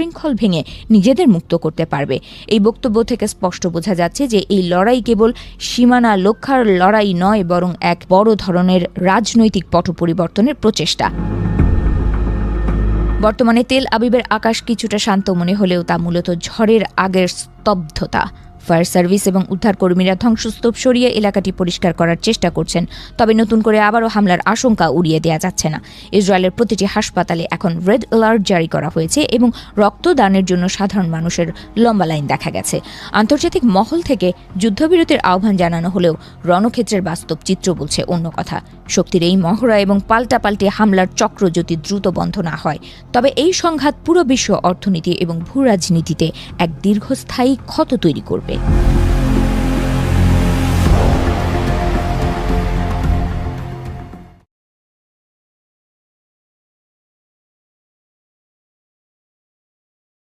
শৃঙ্খল ভেঙে নিজেদের মুক্ত করতে পারবে। এই বক্তব্য থেকে স্পষ্ট বোঝা যাচ্ছে যে এই লড়াই কেবল সীমানা রক্ষার লড়াই নয়, বরং এক বড় ধরনের রাজনৈতিক পট পরিবর্তনের প্রচেষ্টা। বর্তমানে তেল আবিবের আকাশ কিছুটা শান্ত মনে হলেও তা মূলত ঝড়ের আগের স্তব্ধতা। ফায়ার সার্ভিস এবং উদ্ধারকর্মীরা ধ্বংসস্তূপ সরিয়ে এলাকাটি পরিষ্কার করার চেষ্টা করছেন, তবে নতুন করে আবারও হামলার আশঙ্কা উড়িয়ে দেওয়া যাচ্ছে না। ইসরায়েলের প্রতিটি হাসপাতালে এখন রেড অ্যালার্ট জারি করা হয়েছে এবং রক্তদানের জন্য সাধারণ মানুষের লম্বা লাইন দেখা গেছে। আন্তর্জাতিক মহল থেকে যুদ্ধবিরতির আহ্বান জানানো হলেও রণক্ষেত্রের বাস্তব চিত্র বলছে অন্য কথা। শক্তির এই মহড়া এবং পাল্টাপাল্টি হামলার চক্র যদি দ্রুত বন্ধ না হয়, তবে এই সংঘাত পুরো বিশ্ব অর্থনীতি এবং ভূরাজনীতিতে এক দীর্ঘস্থায়ী ক্ষত তৈরি করবে।